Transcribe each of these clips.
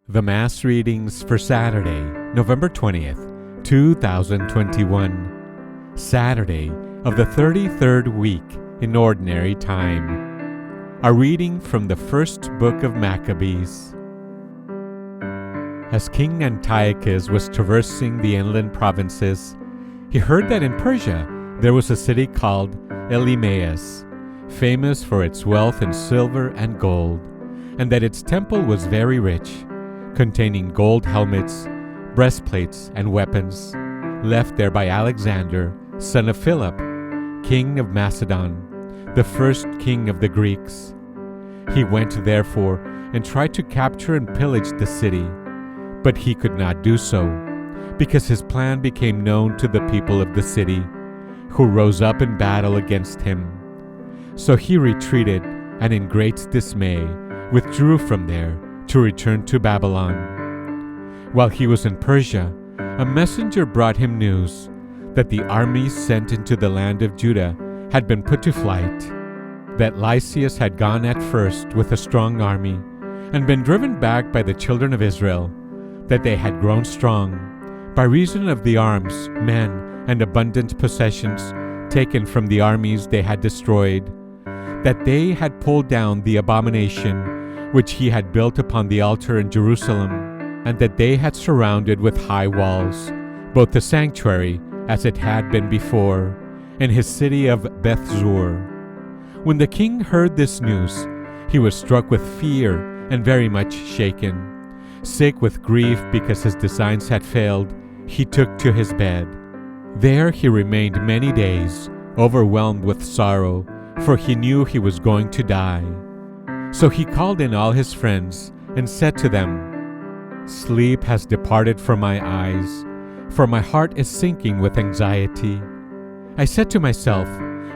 The Mass readings for Saturday, November 20th, 2021, Saturday of the 33rd week in Ordinary Time. A reading from the first book of Maccabees. As King Antiochus was traversing the inland provinces, he heard that in Persia there was a city called Elymais, famous for its wealth in silver and gold, and that its temple was very rich, containing gold helmets, breastplates, and weapons, left there by Alexander, son of Philip, king of Macedon, the first king of the Greeks. He went therefore and tried to capture and pillage the city, but he could not do so, because his plan became known to the people of the city, who rose up in battle against him. So he retreated, and in great dismay withdrew from there to return to Babylon. While he was in Persia, a messenger brought him news that the armies sent into the land of Judah had been put to flight, that Lysias had gone at first with a strong army and been driven back by the children of Israel, that they had grown strong by reason of the arms, men, and abundant possessions taken from the armies they had destroyed, that they had pulled down the abomination which he had built upon the altar in Jerusalem, and that they had surrounded with high walls both the sanctuary as it had been before, and his city of Beth-zur. When the king heard this news, he was struck with fear and very much shaken. Sick with grief because his designs had failed, he took to his bed. There he remained many days, overwhelmed with sorrow, for he knew he was going to die. So he called in all his friends and said to them, "Sleep has departed from my eyes, for my heart is sinking with anxiety. I said to myself,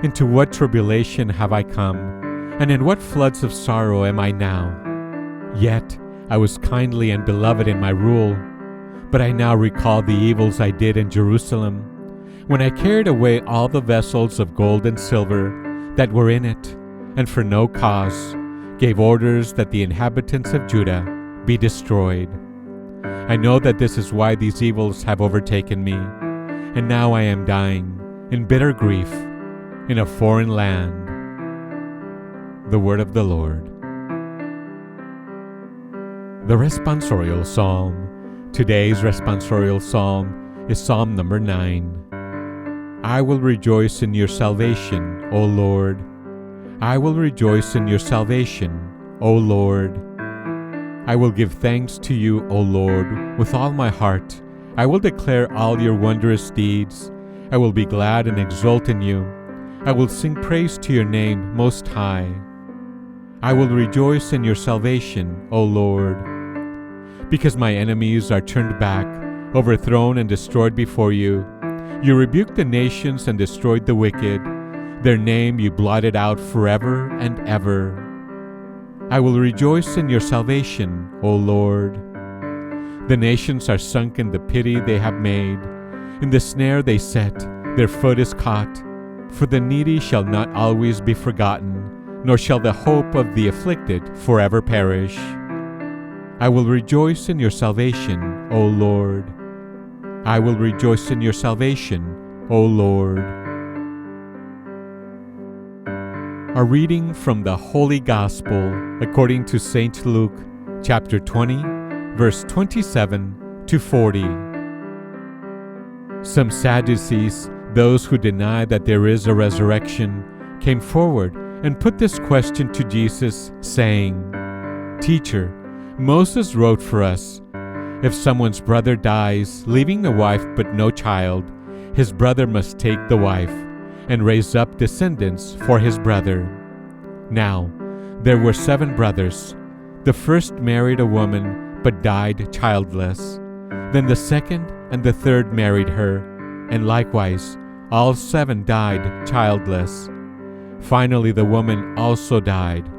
into what tribulation have I come, and in what floods of sorrow am I now? Yet I was kindly and beloved in my rule, but I now recall the evils I did in Jerusalem, when I carried away all the vessels of gold and silver that were in it, and for no cause gave orders that the inhabitants of Judah be destroyed. I know that this is why these evils have overtaken me, and now I am dying in bitter grief in a foreign land." The word of the Lord. The Responsorial Psalm. Today's Responsorial Psalm is Psalm number 9. I will rejoice in your salvation, O Lord. I will rejoice in your salvation, O Lord. I will give thanks to you, O Lord, with all my heart. I will declare all your wondrous deeds. I will be glad and exult in you. I will sing praise to your name most high. I will rejoice in your salvation, O Lord. Because my enemies are turned back, overthrown and destroyed before you, you rebuked the nations and destroyed the wicked. Their name you blotted out forever and ever. I will rejoice in your salvation, O Lord. The nations are sunk in the pity they have made. In the snare they set, their foot is caught. For the needy shall not always be forgotten, nor shall the hope of the afflicted forever perish. I will rejoice in your salvation, O Lord. I will rejoice in your salvation, O Lord. A reading from the Holy Gospel according to St. Luke, chapter 20, verse 27 to 40. Some Sadducees, those who deny that there is a resurrection, came forward and put this question to Jesus, saying, "Teacher, Moses wrote for us, if someone's brother dies, leaving a wife but no child, his brother must take the wife and raise up descendants for his brother. Now, there were 7 brothers. The first married a woman, but died childless. Then the second and the third married her, and likewise all 7 died childless. Finally, the woman also died.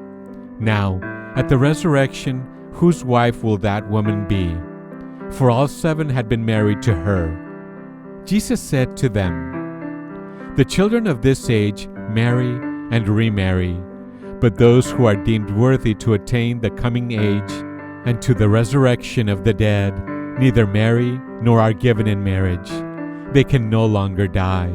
Now, at the resurrection, whose wife will that woman be? For all 7 had been married to her." Jesus said to them, "The children of this age marry and remarry, but those who are deemed worthy to attain the coming age and to the resurrection of the dead, neither marry nor are given in marriage. They can no longer die,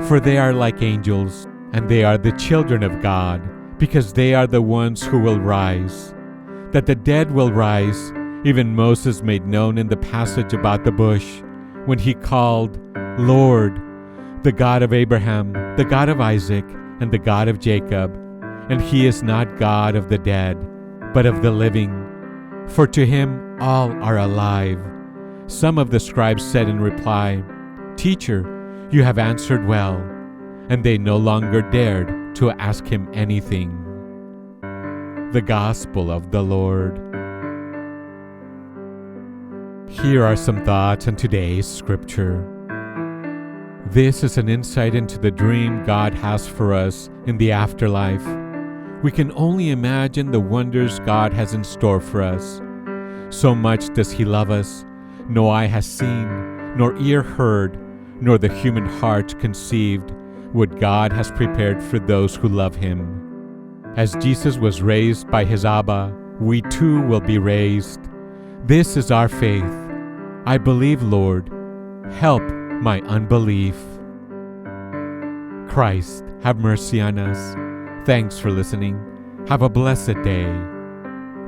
for they are like angels, and they are the children of God, because they are the ones who will rise. That the dead will rise, even Moses made known in the passage about the bush, when he called, Lord, the God of Abraham, the God of Isaac, and the God of Jacob. And he is not God of the dead, but of the living. For to him all are alive. Some of the scribes said in reply, Teacher, you have answered well. And they no longer dared to ask him anything. The Gospel of the Lord. Here are some thoughts on today's scripture. This is an insight into the dream God has for us in the afterlife. We can only imagine the wonders God has in store for us. So much does He love us. No eye has seen, nor ear heard, nor the human heart conceived what God has prepared for those who love Him. As Jesus was raised by His Abba, we too will be raised. This is our faith. I believe, Lord. Help my unbelief. Christ, have mercy on us. Thanks for listening. Have a blessed day.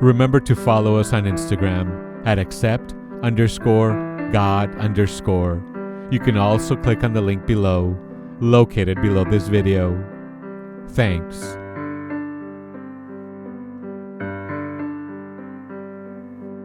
Remember to follow us on Instagram at accept_God_. You can also click on the link below, located below this video. Thanks.